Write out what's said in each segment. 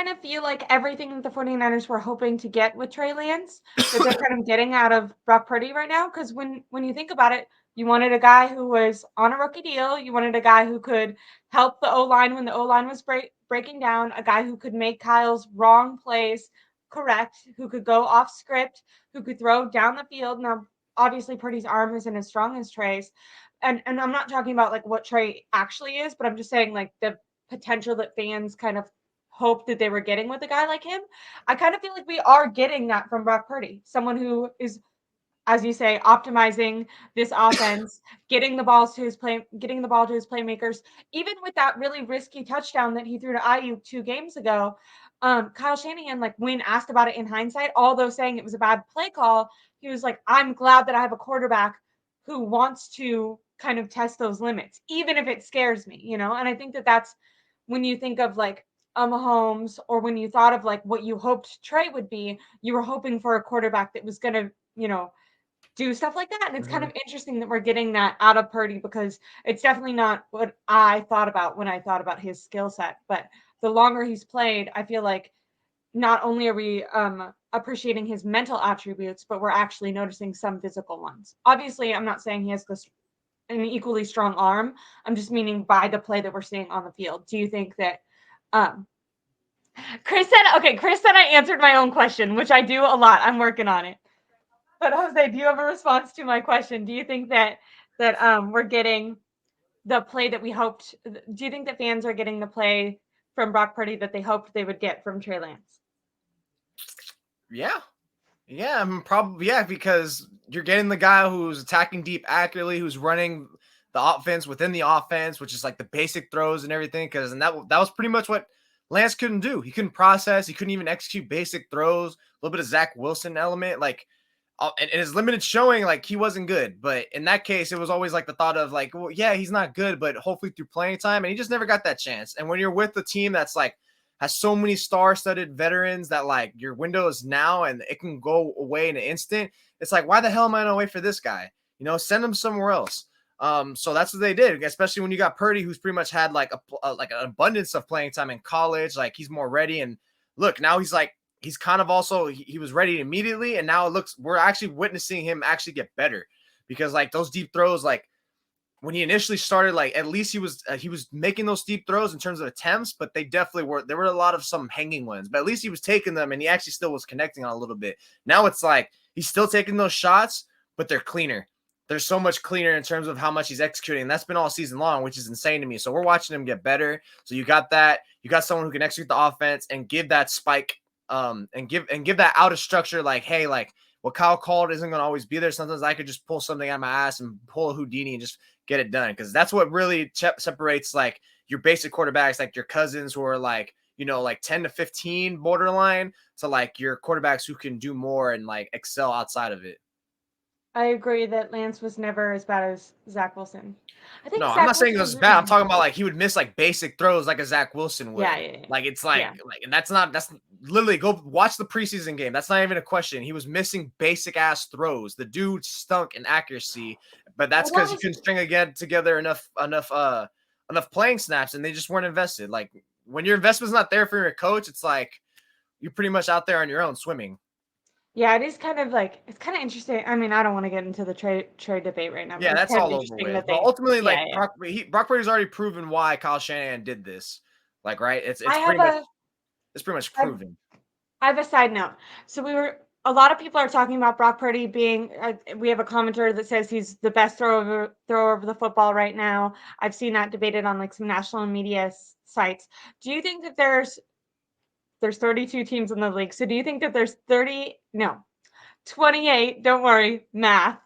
kind of feel like everything that the 49ers were hoping to get with Trey Lance, that they're kind of getting out of Brock Purdy right now. Because when you think about it, you wanted a guy who was on a rookie deal. You wanted a guy who could help the O-line when the O-line was breaking down, a guy who could make Kyle's wrong plays correct, who could go off script, who could throw down the field. Now, obviously, Purdy's arm isn't as strong as Trey's. And I'm not talking about like what Trey actually is, but I'm just saying like the potential that fans kind of hope that they were getting with a guy like him. I kind of feel like we are getting that from Brock Purdy, someone who is, as you say, optimizing this offense, getting the ball to his playmakers. Even with that really risky touchdown that he threw to Ayuk 2 games ago, Kyle Shanahan, like when asked about it in hindsight, although saying it was a bad play call, he was like, "I'm glad that I have a quarterback who wants to kind of test those limits, even if it scares me," you know? And I think that that's when you think of like Mahomes, or when you thought of like what you hoped Trey would be, you were hoping for a quarterback that was going to, do stuff like that. And it's kind of interesting that we're getting that out of Purdy, because it's definitely not what I thought about when I thought about his skill set. But the longer he's played, I feel like not only are we appreciating his mental attributes, but we're actually noticing some physical ones. Obviously, I'm not saying he has an equally strong arm. I'm just meaning by the play that we're seeing on the field. Do you think that Chris said I answered my own question, which I do a lot. I'm working on it. But Jose, do you have a response to my question? Do you think that we're getting the play that we hoped? Do you think that fans are getting the play from Brock Purdy that they hoped they would get from Trey Lance? Yeah. Yeah, I'm probably because you're getting the guy who's attacking deep accurately, who's running the offense within the offense, which is like the basic throws and everything. Because that was pretty much what Lance couldn't do. He couldn't process. He couldn't even execute basic throws. A little bit of Zach Wilson element, like, and his limited showing, like he wasn't good. But in that case, it was always like the thought of like, well, yeah, he's not good, but hopefully through playing time, and he just never got that chance. And when you're with the team that's like has so many star-studded veterans that like your window is now and it can go away in an instant. It's like, why the hell am I gonna wait for this guy? Send him somewhere else. So that's what they did, especially when you got Purdy, who's pretty much had like like an abundance of playing time in college. Like he's more ready. And look, now he's kind of also he was ready immediately, and now we're actually witnessing him actually get better, because like those deep throws, like when he initially started, like at least he was making those deep throws in terms of attempts, but there were a lot of some hanging ones, but at least he was taking them and he actually still was connecting on a little bit. Now it's like he's still taking those shots, but they're cleaner. They're so much cleaner in terms of how much he's executing. And that's been all season long, which is insane to me. So we're watching him get better. So you got someone who can execute the offense and give that spike, and give that out of structure. Like, hey, like what Kyle called isn't going to always be there. Sometimes I could just pull something out of my ass and pull a Houdini and just get it done. Because that's what really separates like your basic quarterbacks, like your Cousins who are like, like 10 to 15 borderline, to like your quarterbacks who can do more and like excel outside of it. I agree that Lance was never as bad as Zach Wilson. I think No, I'm Zach not saying it was Wilson. bad. I'm talking about like he would miss like basic throws like a Zach Wilson would. Yeah. Like it's like, and that's literally go watch the preseason game. That's not even a question. He was missing basic ass throws. The dude stunk in accuracy, but that's because he couldn't string together enough playing snaps, and they just weren't invested. Like when your investment's not there for your coach, it's like you're pretty much out there on your own swimming. Yeah, it is kind of like, it's kind of interesting. I mean, I don't want to get into the trade debate right now. Yeah, that's all over with. But ultimately, like Brock Purdy's already proven why Kyle Shanahan did this. Like, right? It's pretty much proven. I have a side note. So a lot of people are talking about Brock Purdy being. We have a commenter that says he's the best thrower of the football right now. I've seen that debated on like some national media sites. Do you think that there's 32 teams in the league? So do you think that there's 28, don't worry, math.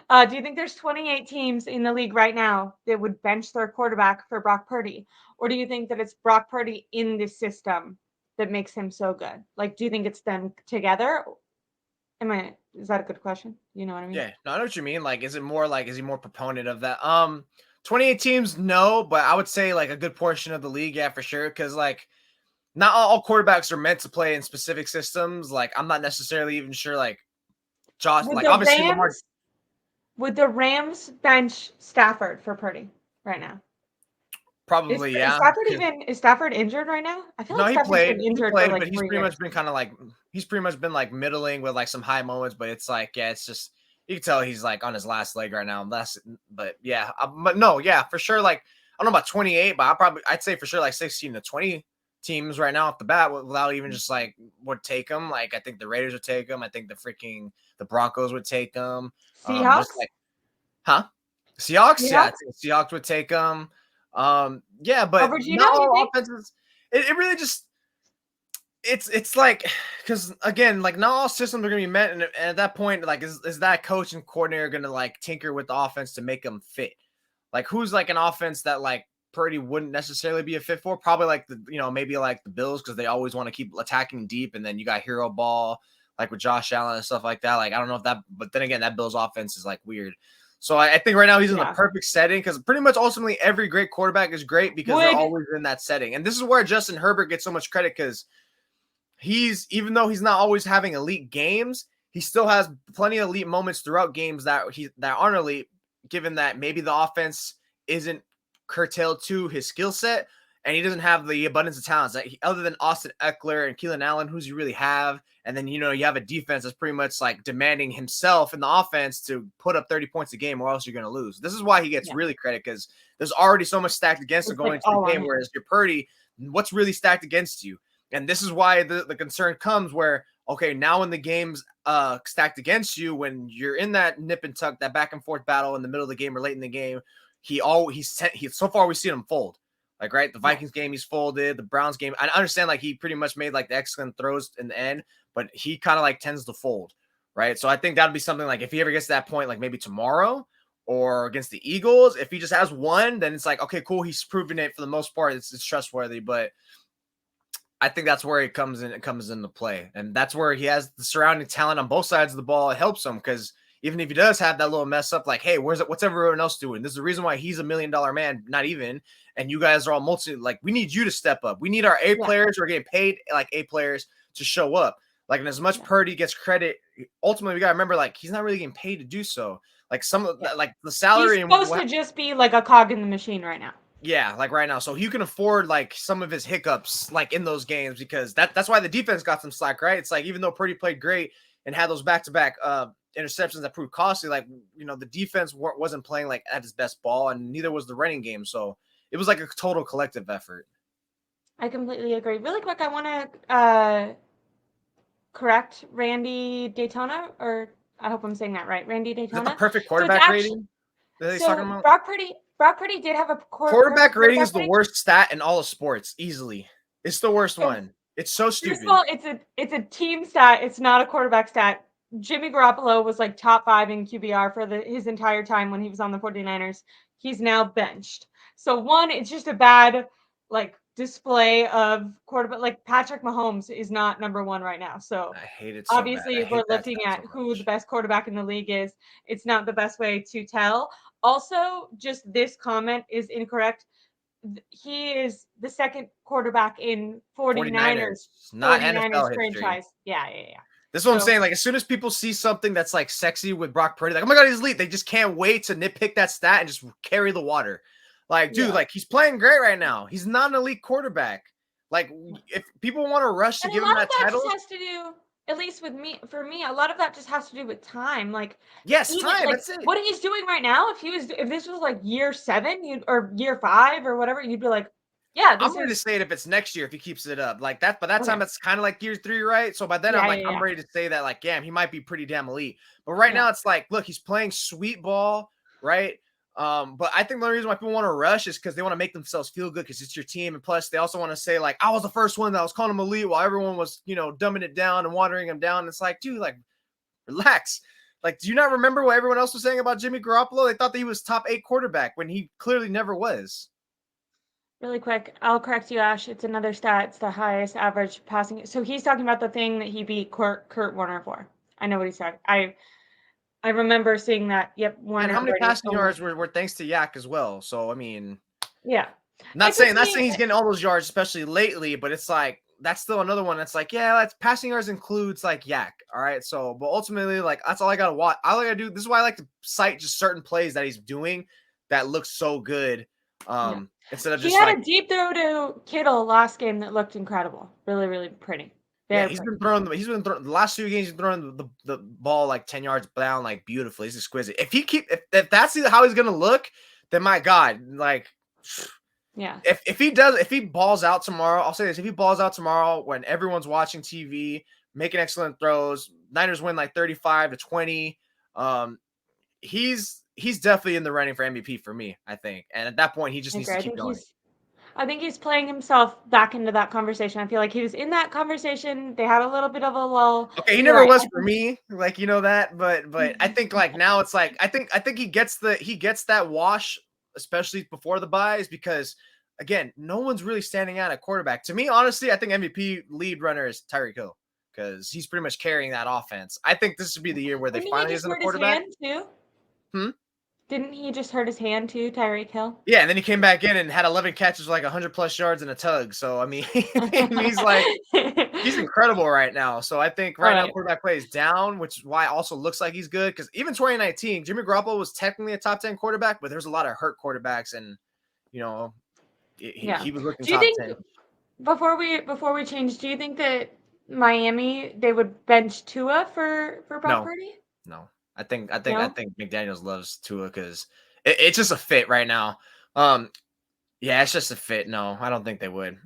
Do you think there's 28 teams in the league right now that would bench their quarterback for Brock Purdy? Or do you think that it's Brock Purdy in the system that makes him so good? Like, do you think it's them together? Is that a good question? You know what I mean? Yeah, no, I know what you mean. Like, is he more proponent of that? 28 teams, no, but I would say like a good portion of the league, yeah, for sure. Because like not all quarterbacks are meant to play in specific systems. Like, I'm not necessarily even sure like Josh, like obviously Lamar. Would the Rams bench Stafford for Purdy right now? Probably, Is yeah. Stafford injured right now? I feel No, like he Stafford's played. been He injured for played, like but he's 3 pretty much years. been kind of like he's pretty much been like middling with like some high moments, but it's like it's just you can tell he's like on his last leg right now. But yeah, but no, yeah, for sure. Like I don't know about 28, but I'd say for sure like 16 to 20 teams right now off the bat without even just like would take them. Like I think the Raiders would take them. I think the Broncos would take them. There's Seahawks? like, huh? Seahawks, yeah, I Seahawks? think Seahawks would take them. Yeah, but Over Gino, not you all think? offenses. It really just it's like because again, like not all systems are gonna be met, and at that point, like is that coach and coordinator gonna like tinker with the offense to make them fit? Like who's like an offense that like Purdy wouldn't necessarily be a fit for? Probably like maybe like the Bills because they always want to keep attacking deep, and then you got hero ball like with Josh Allen and stuff like that. Like I don't know if that, but then again, that Bills offense is like weird. So I think right now he's in the Yeah. perfect setting because pretty much ultimately every great quarterback is great because they're always in that setting, and this is where Justin Herbert gets so much credit because even though he's not always having elite games, he still has plenty of elite moments throughout games that aren't elite, given that maybe the offense isn't curtailed to his skill set and he doesn't have the abundance of talents that other than Austin Eckler and Keelan Allen, who's you really have. And then, you have a defense that's pretty much like demanding himself in the offense to put up 30 points a game or else you're going to lose. This is why he gets really credit because there's already so much stacked against him going into the game. Whereas your Purdy, what's really stacked against you? And this is why the concern comes where, okay, now when the game's stacked against you, when you're in that nip and tuck, that back and forth battle in the middle of the game or late in the game, so far we've seen him fold. Like, right, the Vikings game, he's folded. The Browns game, I understand, like, he pretty much made, like, the excellent throws in the end, but he kind of, like, tends to fold, right? So I think that would be something, like, if he ever gets to that point, like, maybe tomorrow or against the Eagles, if he just has one, then it's like, okay, cool, he's proven it for the most part. It's trustworthy, but I think that's where it comes into play. And that's where he has the surrounding talent on both sides of the ball. It helps him because even if he does have that little mess up, like, hey, what's everyone else doing? This is the reason why he's $1 million man, not even. And you guys are all like, we need you to step up. We need our A players who are getting paid like A players to show up. Like, and as much Purdy gets credit, ultimately we got to remember, like, he's not really getting paid to do so. Like like the salary. He's supposed to just be like a cog in the machine right now. Yeah, like right now. So you can afford like some of his hiccups like in those games because that's why the defense got some slack, right? It's like even though Purdy played great and had those back-to-back interceptions that proved costly, like the defense wasn't playing like at his best ball, and neither was the running game. So it was like a total collective effort. I completely agree. Really quick, I want to correct Randy Daytona, or I hope I'm saying that right. Randy Daytona. Is that the perfect quarterback rating that he's talking about? Brock Purdy did have a quarterback rating is the worst stat in all of sports, easily. It's the worst one. It's so stupid. First of all, it's a team stat. It's not a quarterback stat. Jimmy Garoppolo was like top 5 in QBR for his entire time when he was on the 49ers. He's now benched. So one, it's just a bad like display of quarterback. Like Patrick Mahomes is not number 1 right now. So I hate it so obviously, if we're looking at who the best quarterback in the league is, it's not the best way to tell. Also, just this comment is incorrect. He is the second quarterback in 49ers not NFL franchise. Yeah. This is what I'm saying. Like, as soon as people see something that's like sexy with Brock Purdy, like, oh my God, he's elite. They just can't wait to nitpick that stat and just carry the water. Like, dude, like he's playing great right now. He's not an elite quarterback. Like, if people want to rush to give him that title, just has to do, at least with me, for me, a lot of that just has to do with time. Like, yes, time. Like, that's it. What he's doing right now, if this was like year 7, or year 5 or whatever, you'd be like, yeah. I'm ready to say it if it's next year if he keeps it up like that. By that time, it's kind of like year 3, right? So by then, I'm ready to say that like, damn, he might be pretty damn elite. But right now, it's like, look, he's playing sweet ball, right? But I think the only reason why people want to rush is because they want to make themselves feel good because it's your team. And plus, they also want to say, like, I was the first one that was calling him elite while everyone was, dumbing it down and watering him down. And it's like, dude, like, relax. Like, do you not remember what everyone else was saying about Jimmy Garoppolo? They thought that he was top 8 quarterback when he clearly never was. Really quick, I'll correct you, Ash. It's another stat. It's the highest average passing. So he's talking about the thing that he beat Kurt Warner for. I know what he's talking. I remember seeing that. Yep. And how many passing yards were thanks to Yak as well? So, I mean, yeah. Not saying he's getting all those yards, especially lately, but it's like, that's still another one that's like, yeah, that's passing yards includes like Yak. All right. So, but ultimately, like, that's all I got to watch. All I got to do, this is why I like to cite just certain plays that he's doing that looks so good Yeah. Instead of He just had like, a deep throw to Kittle last game that looked incredible. Really, really pretty. yeah, Very he's pretty. been throwing the last 2 games, he's throwing the ball like 10 yards down, like beautifully. He's exquisite. If that's how he's gonna look, then my God, like, Yeah. if he balls out tomorrow, I'll say this: if he balls out tomorrow when everyone's watching TV, making excellent throws, Niners win like 35-20. He's definitely in the running for MVP for me, I think. And at that point, he just I needs agree. to keep going. I think he's playing himself back into that conversation. I feel like he was in that conversation. They had a little bit of a lull. Okay, he You're never right. was for me, like that, but I think like now it's like I think he gets that wash, especially before the buys, because again, no one's really standing out at quarterback. To me, honestly, I think MVP lead runner is Tyreek Hill because he's pretty much carrying that offense. I think this would be the year where they Didn't he finally just isn't a hurt his quarterback. hand too? Hmm? Didn't he just hurt his hand too, Tyreek Hill? Yeah, and then he came back in and had 11 catches, like 100+ yards and a tug. So I mean, he's like he's incredible right now. So I think All right now right. quarterback play is down, which is why it also looks like he's good. Because even 2019, Jimmy Garoppolo was technically a top 10 quarterback, but there's a lot of hurt quarterbacks, and Yeah. he was looking Do you top think 10. before we change, do you think that Miami they would bench Tua for Brock No, Purdy? no. I No? think McDaniels loves Tua because it's just a fit right now. Yeah, it's just a fit. No, I don't think they would.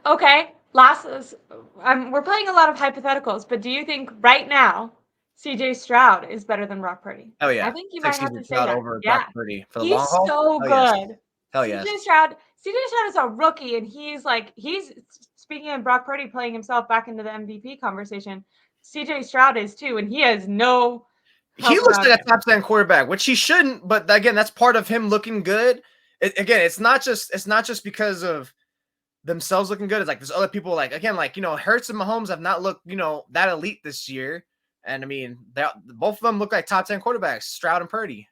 Okay. We're playing a lot of hypotheticals, but do you think right now CJ Stroud is better than Brock Purdy? Hell I yeah, think you take might have CJ to say Stroud that. over Yeah. Brock Purdy for the He's long haul. so Hell yes, good. hell yes. CJ Stroud is a rookie, and he's speaking of Brock Purdy playing himself back into the MVP conversation. CJ Stroud is too, and he has no He help looks around like a him. top 10 quarterback, which he shouldn't. But again, that's part of him looking good. Again, it's not just because of themselves looking good. It's like there's other people like again, like Hurts and Mahomes have not looked that elite this year. And I mean, both of them look like top 10 quarterbacks, Stroud and Purdy.